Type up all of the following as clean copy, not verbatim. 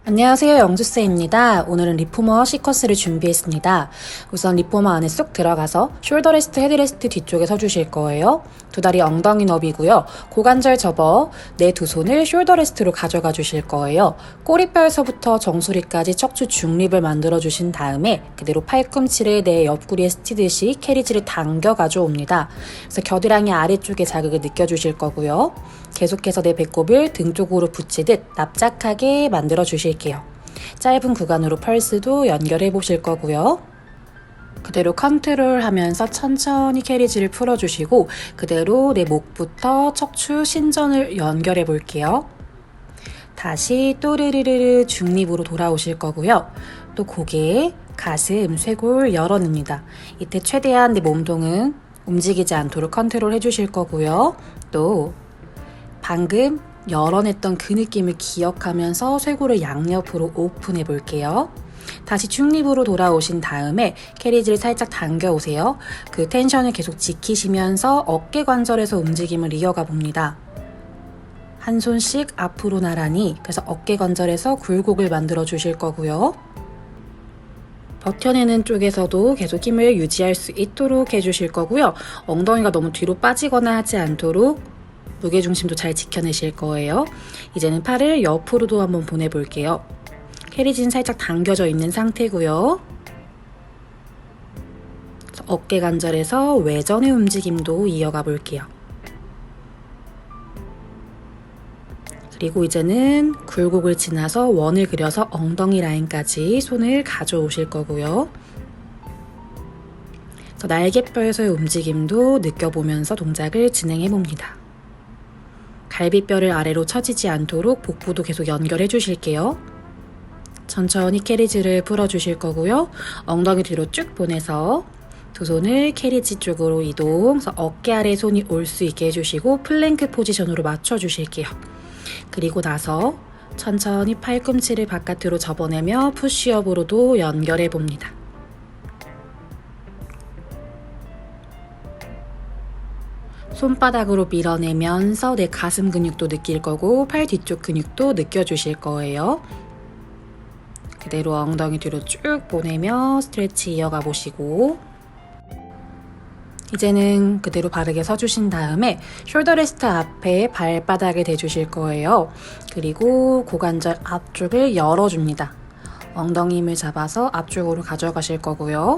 안녕하세요, 영주쌤입니다. 오늘은 리포머 시퀀스를 준비했습니다. 우선 리포머 안에 쏙 들어가서 숄더 레스트, 헤드 레스트 뒤쪽에 서주실 거예요. 두 다리 엉덩이 너비고요. 고관절 접어 내 두 손을 숄더 레스트로 가져가 주실 거예요. 꼬리뼈에서부터 정수리까지 척추 중립을 만들어 주신 다음에 그대로 팔꿈치를 내 옆구리에 스치듯이 캐리지를 당겨 가져옵니다. 그래서 겨드랑이 아래쪽에 자극을 느껴주실 거고요. 계속해서 내 배꼽을 등 쪽으로 붙이듯 납작하게 만들어 주실게요. 짧은 구간으로 펄스도 연결해 보실 거고요. 그대로 컨트롤 하면서 천천히 캐리지를 풀어주시고 그대로 내 목부터 척추 신전을 연결해 볼게요. 다시 또르르르 중립으로 돌아오실 거고요. 또 고개, 가슴, 쇄골 열어냅니다. 이때 최대한 내 몸통은 움직이지 않도록 컨트롤 해주실 거고요. 또 방금 열어냈던 그 느낌을 기억하면서 쇄골을 양옆으로 오픈해 볼게요. 다시 중립으로 돌아오신 다음에 캐리지를 살짝 당겨 오세요. 그 텐션을 계속 지키시면서 어깨 관절에서 움직임을 이어가 봅니다. 한 손씩 앞으로 나란히, 그래서 어깨 관절에서 굴곡을 만들어 주실 거고요. 버텨내는 쪽에서도 계속 힘을 유지할 수 있도록 해주실 거고요. 엉덩이가 너무 뒤로 빠지거나 하지 않도록 무게중심도 잘 지켜내실 거예요. 이제는 팔을 옆으로도 한번 보내볼게요. 캐리지는 살짝 당겨져 있는 상태고요. 어깨 관절에서 외전의 움직임도 이어가 볼게요. 그리고 이제는 굴곡을 지나서 원을 그려서 엉덩이 라인까지 손을 가져오실 거고요. 날개뼈에서의 움직임도 느껴보면서 동작을 진행해 봅니다. 갈비뼈를 아래로 처지지 않도록 복부도 계속 연결해 주실게요. 천천히 캐리지를 풀어주실 거고요. 엉덩이 뒤로 쭉 보내서 두 손을 캐리지 쪽으로 이동, 그래서 어깨 아래 손이 올 수 있게 해주시고 플랭크 포지션으로 맞춰주실게요. 그리고 나서 천천히 팔꿈치를 바깥으로 접어내며 푸시업으로도 연결해 봅니다. 손바닥으로 밀어내면서 내 가슴 근육도 느낄 거고 팔 뒤쪽 근육도 느껴주실 거예요. 그대로 엉덩이 뒤로 쭉 보내며 스트레치 이어가 보시고 이제는 그대로 바르게 서주신 다음에 숄더 레스트 앞에 발바닥을 대주실 거예요. 그리고 고관절 앞쪽을 열어줍니다. 엉덩이 힘을 잡아서 앞쪽으로 가져가실 거고요.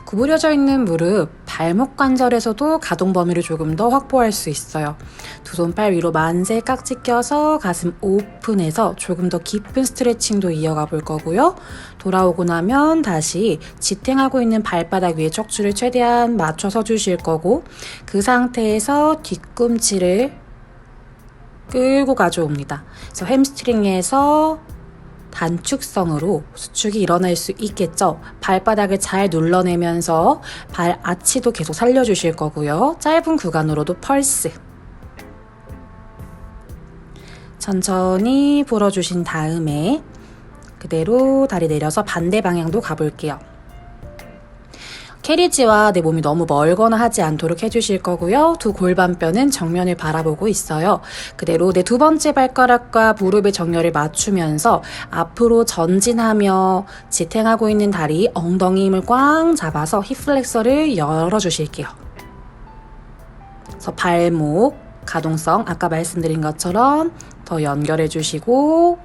구부려져 있는 무릎, 발목 관절에서도 가동 범위를 조금 더 확보할 수 있어요. 두 손 팔 위로 만세 깍지 껴서 가슴 오픈해서 조금 더 깊은 스트레칭도 이어가 볼 거고요. 돌아오고 나면 다시 지탱하고 있는 발바닥 위에 척추를 최대한 맞춰서 주실 거고 그 상태에서 뒤꿈치를 끌고 가져옵니다. 그래서 햄스트링에서 단축성으로 수축이 일어날 수 있겠죠. 발바닥을 잘 눌러내면서 발 아치도 계속 살려주실 거고요. 짧은 구간으로도 펄스. 천천히 풀어주신 다음에 그대로 다리 내려서 반대 방향도 가볼게요. 캐리지와 내 몸이 너무 멀거나 하지 않도록 해주실 거고요. 두 골반뼈는 정면을 바라보고 있어요. 그대로 내 두 번째 발가락과 무릎의 정렬을 맞추면서 앞으로 전진하며 지탱하고 있는 다리 엉덩이 힘을 꽉 잡아서 힙플렉서를 열어주실게요. 그래서 발목 가동성 아까 말씀드린 것처럼 더 연결해 주시고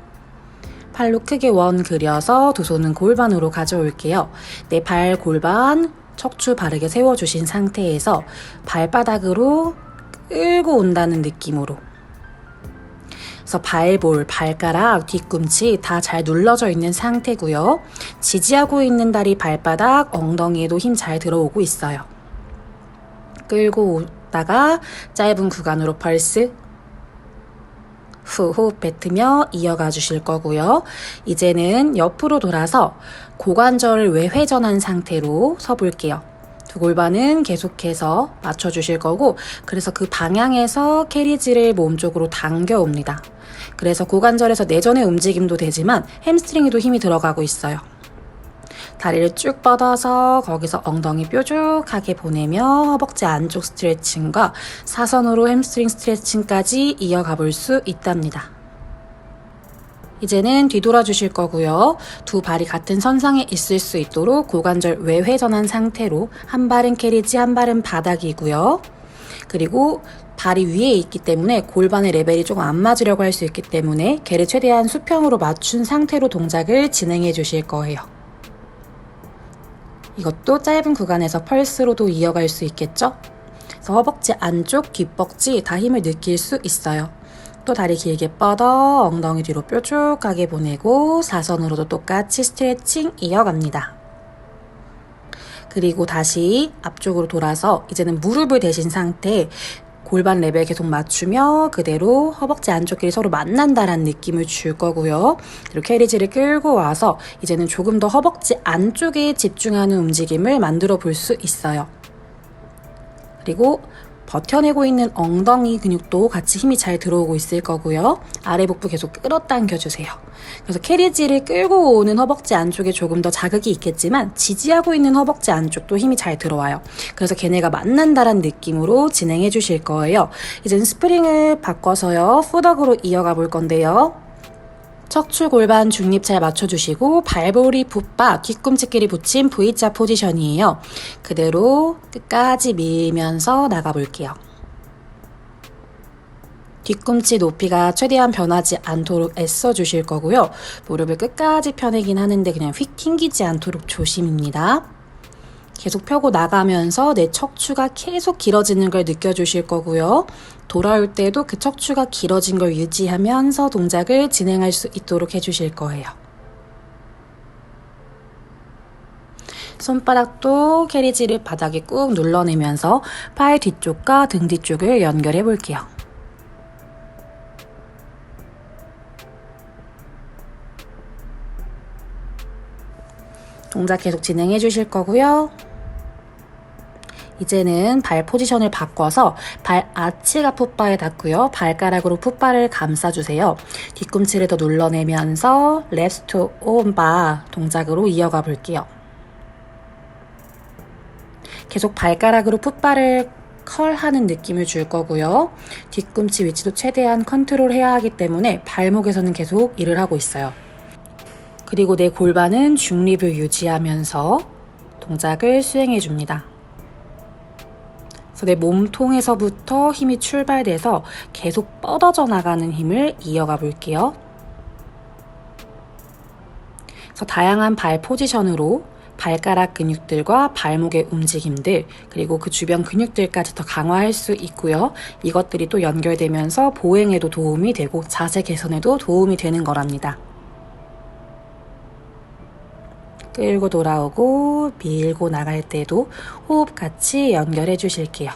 팔로 크게 원 그려서 두 손은 골반으로 가져올게요. 내 발 골반 척추 바르게 세워주신 상태에서 발바닥으로 끌고 온다는 느낌으로 그래서 발볼, 발가락, 뒤꿈치 다 잘 눌러져 있는 상태고요. 지지하고 있는 다리 발바닥, 엉덩이에도 힘 잘 들어오고 있어요. 끌고 오다가 짧은 구간으로 펄스 후 호흡 뱉으며 이어가 주실 거고요. 이제는 옆으로 돌아서 고관절을 외회전한 상태로 서 볼게요. 그 골반은 계속해서 맞춰주실 거고, 그래서 그 방향에서 캐리지를 몸 쪽으로 당겨옵니다. 그래서 고관절에서 내전의 움직임도 되지만 햄스트링에도 힘이 들어가고 있어요. 다리를 쭉 뻗어서 거기서 엉덩이 뾰족하게 보내며 허벅지 안쪽 스트레칭과 사선으로 햄스트링 스트레칭까지 이어가 볼 수 있답니다. 이제는 뒤돌아 주실 거고요. 두 발이 같은 선상에 있을 수 있도록 고관절 외회전한 상태로 한 발은 캐리지, 한 발은 바닥이고요. 그리고 발이 위에 있기 때문에 골반의 레벨이 조금 안 맞으려고 할 수 있기 때문에 개를 최대한 수평으로 맞춘 상태로 동작을 진행해 주실 거예요. 이것도 짧은 구간에서 펄스로도 이어갈 수 있겠죠? 그래서 허벅지 안쪽, 뒷벅지 다 힘을 느낄 수 있어요. 또 다리 길게 뻗어 엉덩이 뒤로 뾰족하게 보내고 사선으로도 똑같이 스트레칭 이어갑니다. 그리고 다시 앞쪽으로 돌아서 이제는 무릎을 대신 상태, 골반 레벨 계속 맞추며 그대로 허벅지 안쪽 길이 서로 만난다라는 느낌을 줄 거고요. 그리고 캐리지를 끌고 와서 이제는 조금 더 허벅지 안쪽에 집중하는 움직임을 만들어 볼 수 있어요. 그리고 버텨내고 있는 엉덩이 근육도 같이 힘이 잘 들어오고 있을 거고요. 아래 복부 계속 끌어당겨주세요. 그래서 캐리지를 끌고 오는 허벅지 안쪽에 조금 더 자극이 있겠지만 지지하고 있는 허벅지 안쪽도 힘이 잘 들어와요. 그래서 걔네가 만난다란 느낌으로 진행해 주실 거예요. 이제는 스프링을 바꿔서요. 푸덕으로 이어가 볼 건데요. 척추 골반 중립 잘 맞춰주시고 발볼이 풋바 뒤꿈치끼리 붙인 V자 포지션이에요. 그대로 끝까지 밀면서 나가볼게요. 뒤꿈치 높이가 최대한 변하지 않도록 애써주실 거고요. 무릎을 끝까지 펴내긴 하는데 그냥 휙 튕기지 않도록 조심입니다. 계속 펴고 나가면서 내 척추가 계속 길어지는 걸 느껴주실 거고요. 돌아올 때도 그 척추가 길어진 걸 유지하면서 동작을 진행할 수 있도록 해주실 거예요. 손바닥도 캐리지를 바닥에 꾹 눌러내면서 팔 뒤쪽과 등 뒤쪽을 연결해 볼게요. 동작 계속 진행해 주실 거고요. 이제는 발 포지션을 바꿔서 발 아치가 풋바에 닿고요. 발가락으로 풋바를 감싸주세요. 뒤꿈치를 더 눌러내면서 레프트 온바 동작으로 이어가 볼게요. 계속 발가락으로 풋바를 컬하는 느낌을 줄 거고요. 뒤꿈치 위치도 최대한 컨트롤해야 하기 때문에 발목에서는 계속 일을 하고 있어요. 그리고 내 골반은 중립을 유지하면서 동작을 수행해 줍니다. 그래서 내 몸통에서부터 힘이 출발돼서 계속 뻗어져 나가는 힘을 이어가 볼게요. 그래서 다양한 발 포지션으로 발가락 근육들과 발목의 움직임들 그리고 그 주변 근육들까지 더 강화할 수 있고요. 이것들이 또 연결되면서 보행에도 도움이 되고 자세 개선에도 도움이 되는 거랍니다. 끌고 돌아오고 밀고 나갈 때도 호흡 같이 연결해 주실게요.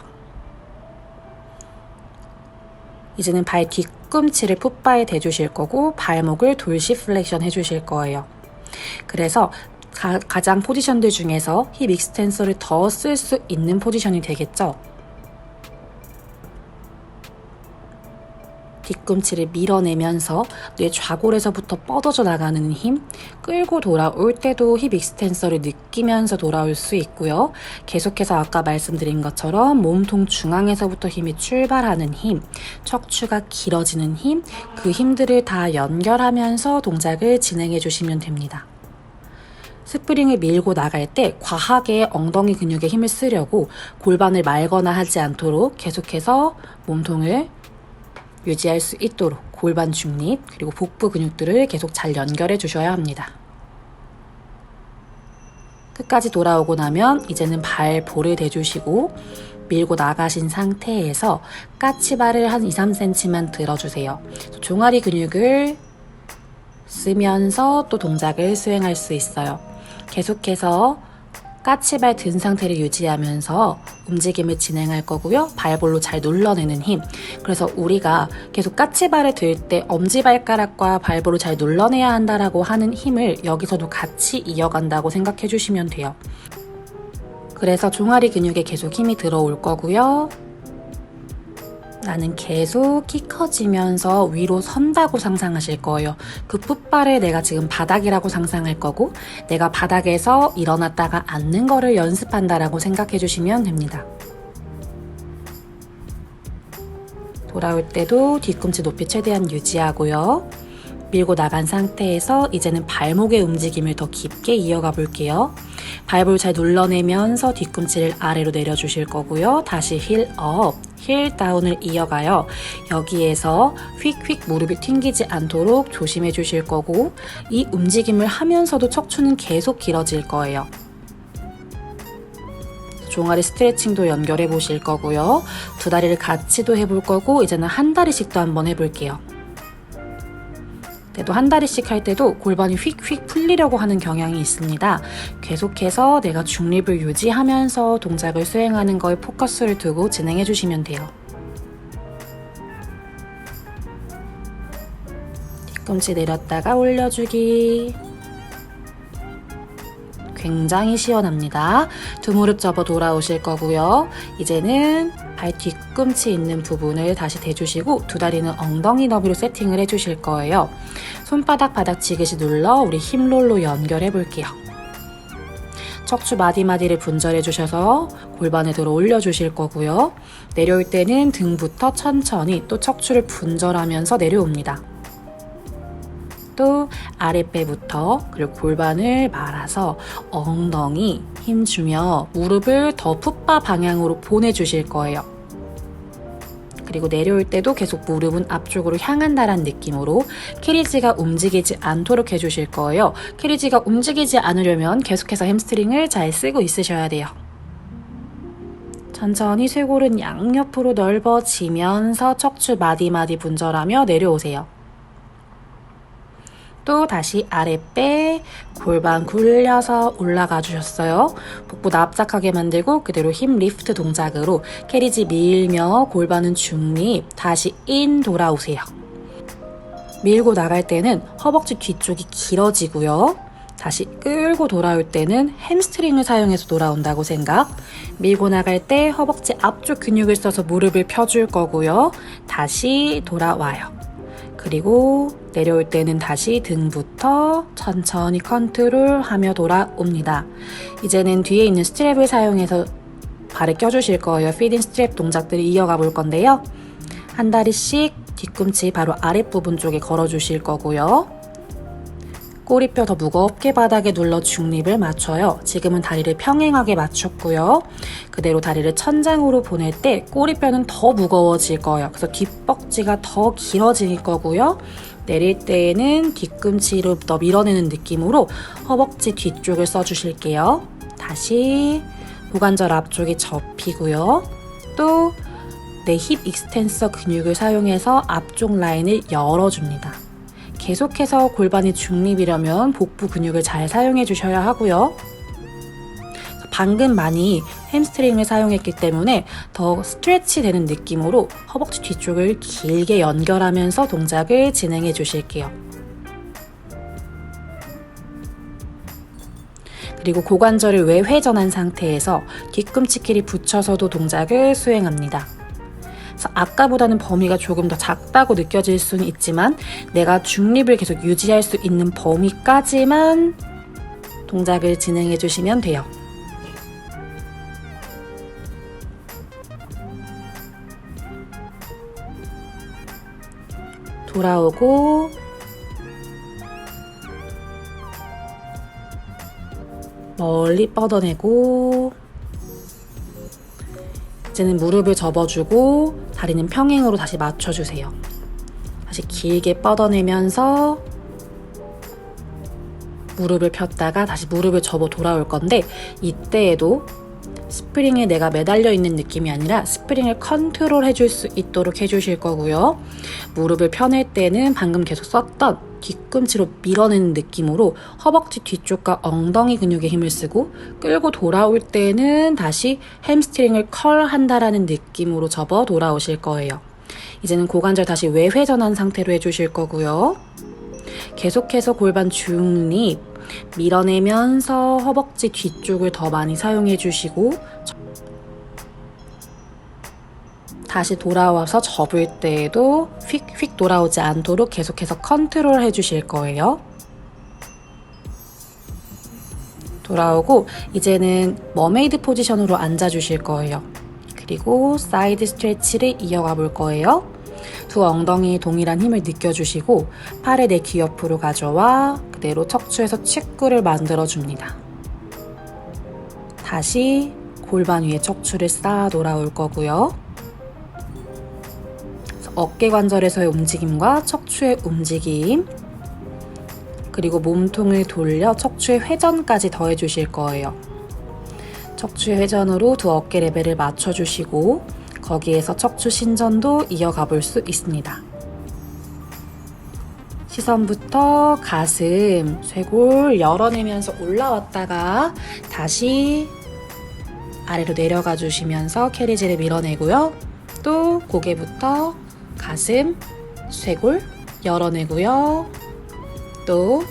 이제는 발 뒤꿈치를 풋바에 대주실 거고 발목을 돌시 플렉션 해주실 거예요. 그래서 가장 포지션들 중에서 힙 익스텐서를 더 쓸 수 있는 포지션이 되겠죠. 뒤꿈치를 밀어내면서 뇌 좌골에서부터 뻗어져 나가는 힘, 끌고 돌아올 때도 힙 익스텐서를 느끼면서 돌아올 수 있고요. 계속해서 아까 말씀드린 것처럼 몸통 중앙에서부터 힘이 출발하는 힘, 척추가 길어지는 힘, 그 힘들을 다 연결하면서 동작을 진행해 주시면 됩니다. 스프링을 밀고 나갈 때 과하게 엉덩이 근육에 힘을 쓰려고 골반을 말거나 하지 않도록 계속해서 몸통을 유지할 수 있도록 골반 중립 그리고 복부 근육들을 계속 잘 연결해 주셔야 합니다. 끝까지 돌아오고 나면 이제는 발 볼을 대주시고 밀고 나가신 상태에서 까치발을 한 2-3cm만 들어주세요. 종아리 근육을 쓰면서 또 동작을 수행할 수 있어요. 계속해서 까치발 든 상태를 유지하면서 움직임을 진행할 거고요. 발볼로 잘 눌러내는 힘. 그래서 우리가 계속 까치발을 들 때 엄지발가락과 발볼을 잘 눌러내야 한다라고 하는 힘을 여기서도 같이 이어간다고 생각해 주시면 돼요. 그래서 종아리 근육에 계속 힘이 들어올 거고요. 나는 계속 키 커지면서 위로 선다고 상상하실 거예요. 그 풋발을 내가 지금 바닥이라고 상상할 거고, 내가 바닥에서 일어났다가 앉는 거를 연습한다라고 생각해 주시면 됩니다. 돌아올 때도 뒤꿈치 높이 최대한 유지하고요. 밀고 나간 상태에서 이제는 발목의 움직임을 더 깊게 이어가 볼게요. 발볼 잘 눌러내면서 뒤꿈치를 아래로 내려주실 거고요. 다시 힐 업, 힐 다운을 이어가요. 여기에서 휙휙 무릎이 튕기지 않도록 조심해 주실 거고, 이 움직임을 하면서도 척추는 계속 길어질 거예요. 종아리 스트레칭도 연결해 보실 거고요. 두 다리를 같이도 해볼 거고, 이제는 한 다리씩도 한번 해볼게요. 그래도 한 다리씩 할 때도 골반이 휙휙 풀리려고 하는 경향이 있습니다. 계속해서 내가 중립을 유지하면서 동작을 수행하는 거에 포커스를 두고 진행해 주시면 돼요. 뒤꿈치 내렸다가 올려주기. 굉장히 시원합니다. 두 무릎 접어 돌아오실 거고요. 이제는 발 뒤꿈치 있는 부분을 다시 대주시고 두 다리는 엉덩이 너비로 세팅을 해주실 거예요. 손바닥 바닥 지그시 눌러 우리 힙롤로 연결해 볼게요. 척추 마디마디를 분절해 주셔서 골반을 들어 올려 주실 거고요. 내려올 때는 등부터 천천히 또 척추를 분절하면서 내려옵니다. 또 아랫배부터 그리고 골반을 말아서 엉덩이 힘주며 무릎을 더 풋바 방향으로 보내주실 거예요. 그리고 내려올 때도 계속 무릎은 앞쪽으로 향한다는 느낌으로 캐리지가 움직이지 않도록 해주실 거예요. 캐리지가 움직이지 않으려면 계속해서 햄스트링을 잘 쓰고 있으셔야 돼요. 천천히 쇄골은 양옆으로 넓어지면서 척추 마디마디 분절하며 내려오세요. 또 다시 아랫배 골반 굴려서 올라가 주셨어요. 복부 납작하게 만들고 그대로 힙 리프트 동작으로 캐리지 밀며 골반은 중립, 다시 인 돌아오세요. 밀고 나갈 때는 허벅지 뒤쪽이 길어지고요. 다시 끌고 돌아올 때는 햄스트링을 사용해서 돌아온다고 생각. 밀고 나갈 때 허벅지 앞쪽 근육을 써서 무릎을 펴줄 거고요. 다시 돌아와요. 그리고 내려올 때는 다시 등부터 천천히 컨트롤하며 돌아옵니다. 이제는 뒤에 있는 스트랩을 사용해서 발을 껴주실 거예요. 피딩 스트랩 동작들을 이어가 볼 건데요. 한 다리씩 뒤꿈치 바로 아랫부분 쪽에 걸어주실 거고요. 꼬리뼈 더 무겁게 바닥에 눌러 중립을 맞춰요. 지금은 다리를 평행하게 맞췄고요. 그대로 다리를 천장으로 보낼 때 꼬리뼈는 더 무거워질 거예요. 그래서 뒷벅지가 더 길어질 거고요. 내릴 때에는 뒤꿈치로 더 밀어내는 느낌으로 허벅지 뒤쪽을 써주실게요. 다시 고관절 앞쪽이 접히고요. 또 내 힙 익스텐서 근육을 사용해서 앞쪽 라인을 열어줍니다. 계속해서 골반이 중립이려면 복부 근육을 잘 사용해 주셔야 하고요. 방금 많이 햄스트링을 사용했기 때문에 더 스트레치 되는 느낌으로 허벅지 뒤쪽을 길게 연결하면서 동작을 진행해 주실게요. 그리고 고관절을 외회전한 상태에서 뒤꿈치끼리 붙여서도 동작을 수행합니다. 아까보다는 범위가 조금 더 작다고 느껴질 수는 있지만 내가 중립을 계속 유지할 수 있는 범위까지만 동작을 진행해 주시면 돼요. 돌아오고 멀리 뻗어내고 이제는 무릎을 접어주고 다리는 평행으로 다시 맞춰주세요. 다시 길게 뻗어내면서 무릎을 폈다가 다시 무릎을 접어 돌아올 건데 이때에도 스프링에 내가 매달려 있는 느낌이 아니라 스프링을 컨트롤 해줄 수 있도록 해주실 거고요. 무릎을 펴낼 때는 방금 계속 썼던 뒤꿈치로 밀어내는 느낌으로 허벅지 뒤쪽과 엉덩이 근육에 힘을 쓰고 끌고 돌아올 때는 다시 햄스트링을 컬한다라는 느낌으로 접어 돌아오실 거예요. 이제는 고관절 다시 외회전한 상태로 해주실 거고요. 계속해서 골반 중립, 밀어내면서 허벅지 뒤쪽을 더 많이 사용해 주시고 다시 돌아와서 접을 때에도 휙휙 돌아오지 않도록 계속해서 컨트롤 해주실 거예요. 돌아오고 이제는 머메이드 포지션으로 앉아주실 거예요. 그리고 사이드 스트레치를 이어가 볼 거예요. 두 엉덩이에 동일한 힘을 느껴주시고 팔을 내 귀 옆으로 가져와 그대로 척추에서 측구를 만들어줍니다. 다시 골반 위에 척추를 쌓아 돌아올 거고요. 어깨 관절에서의 움직임과 척추의 움직임, 그리고 몸통을 돌려 척추의 회전까지 더해주실 거예요. 척추의 회전으로 두 어깨 레벨을 맞춰주시고 거기에서 척추 신전도 이어가 볼 수 있습니다. 시선부터 가슴, 쇄골 열어내면서 올라왔다가 다시 아래로 내려가 주시면서 캐리지를 밀어내고요. 또 고개부터 가슴, 쇄골 열어내고요. 또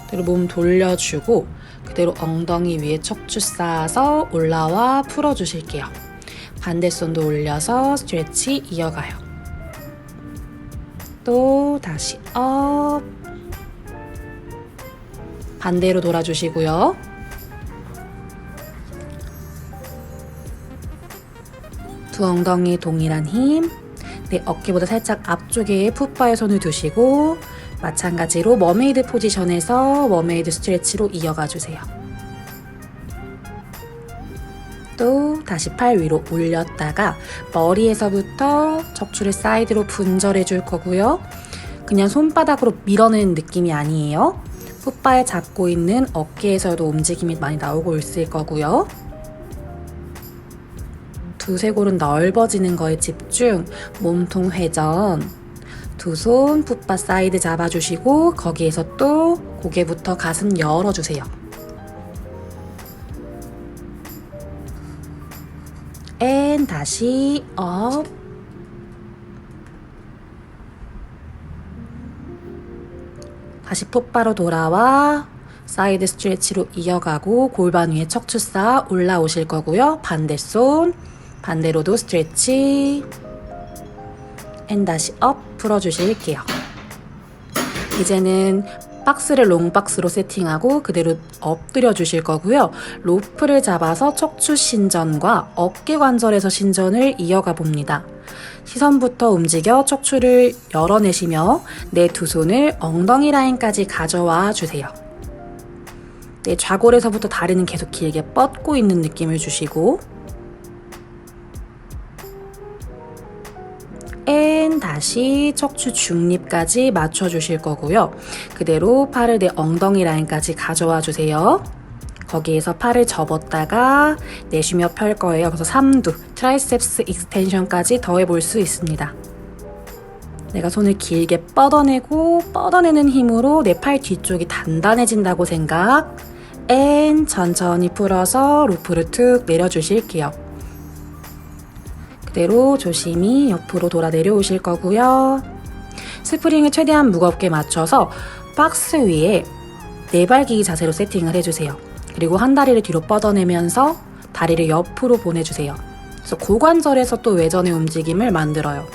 그대로 몸 돌려주고 그대로 엉덩이 위에 척추 쌓아서 올라와 풀어주실게요. 반대손도 올려서 스트레치 이어가요. 또 다시 업, 반대로 돌아주시고요. 두 엉덩이 동일한 힘, 내 어깨보다 살짝 앞쪽에 풋바에 손을 두시고 마찬가지로 머메이드 포지션에서 머메이드 스트레치로 이어가 주세요. 또 다시 팔 위로 올렸다가 머리에서부터 척추를 사이드로 분절해 줄 거고요. 그냥 손바닥으로 밀어내는 느낌이 아니에요. 풋바에 잡고 있는 어깨에서도 움직임이 많이 나오고 있을 거고요. 두쇄골은 넓어지는 거에 집중, 몸통 회전, 두 손 풋바 사이드 잡아주시고 거기에서 또 고개부터 가슴 열어주세요. 앤 다시 업, 다시 풋바로 돌아와 사이드 스트레치로 이어가고 골반 위에 척추 쌓아 올라오실 거고요. 반대손 반대로도 스트레치 앤 다시 업 풀어주실게요. 이제는 박스를 롱박스로 세팅하고 그대로 엎드려 주실 거고요. 로프를 잡아서 척추 신전과 어깨 관절에서 신전을 이어가 봅니다. 시선부터 움직여 척추를 열어내시며 내 두 손을 엉덩이 라인까지 가져와 주세요. 내 좌골에서부터 다리는 계속 길게 뻗고 있는 느낌을 주시고 앤 다시 척추 중립까지 맞춰주실 거고요. 그대로 팔을 내 엉덩이 라인까지 가져와 주세요. 거기에서 팔을 접었다가 내쉬며 펼 거예요. 그래서 삼두, 트라이셉스 익스텐션까지 더해볼 수 있습니다. 내가 손을 길게 뻗어내고 뻗어내는 힘으로 내 팔 뒤쪽이 단단해진다고 생각. 앤 천천히 풀어서 로프를 툭 내려주실게요. 그대로 조심히 옆으로 돌아 내려오실 거고요. 스프링을 최대한 무겁게 맞춰서 박스 위에 내발기기 자세로 세팅을 해주세요. 그리고 한 다리를 뒤로 뻗어내면서 다리를 옆으로 보내주세요. 그래서 고관절에서 또 외전의 움직임을 만들어요.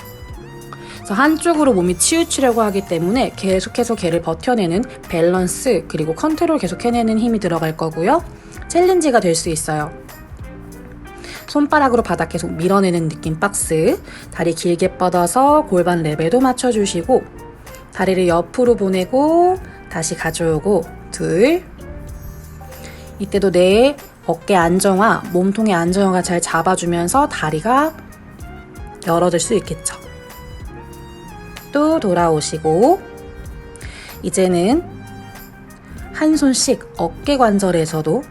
그래서 한쪽으로 몸이 치우치려고 하기 때문에 계속해서 걔를 버텨내는 밸런스 그리고 컨트롤 계속 해내는 힘이 들어갈 거고요. 챌린지가 될 수 있어요. 손바닥으로 바닥 계속 밀어내는 느낌 박스, 다리 길게 뻗어서 골반 레벨도 맞춰주시고 다리를 옆으로 보내고 다시 가져오고 둘, 이때도 내 어깨 안정화, 몸통의 안정화가 잘 잡아주면서 다리가 열어질 수 있겠죠. 또 돌아오시고 이제는 한 손씩 어깨 관절에서도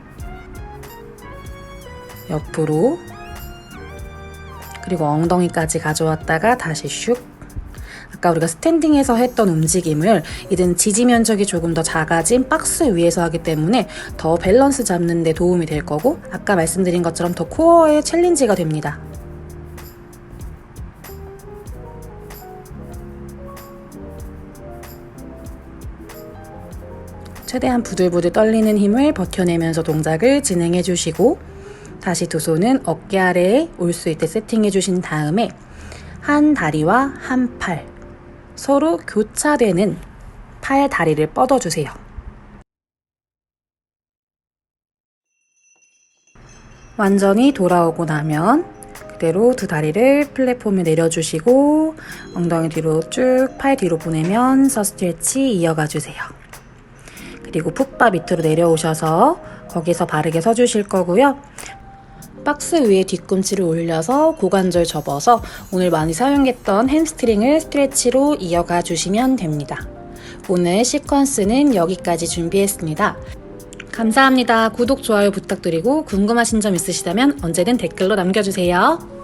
옆으로 그리고 엉덩이까지 가져왔다가 다시 슉. 아까 우리가 스탠딩에서 했던 움직임을 이제는 지지 면적이 조금 더 작아진 박스 위에서 하기 때문에 더 밸런스 잡는 데 도움이 될 거고 아까 말씀드린 것처럼 더 코어의 챌린지가 됩니다. 최대한 부들부들 떨리는 힘을 버텨내면서 동작을 진행해 주시고 다시 두 손은 어깨 아래에 올 수 있게 세팅해 주신 다음에 한 다리와 한 팔 서로 교차되는 팔 다리를 뻗어주세요. 완전히 돌아오고 나면 그대로 두 다리를 플랫폼에 내려주시고 엉덩이 뒤로 쭉 팔 뒤로 보내면서 스트레치 이어가 주세요. 그리고 풋바 밑으로 내려오셔서 거기서 바르게 서주실 거고요. 박스 위에 뒤꿈치를 올려서 고관절 접어서 오늘 많이 사용했던 햄스트링을 스트레치로 이어가 주시면 됩니다. 오늘 시퀀스는 여기까지 준비했습니다. 감사합니다. 구독, 좋아요 부탁드리고 궁금하신 점 있으시다면 언제든 댓글로 남겨주세요.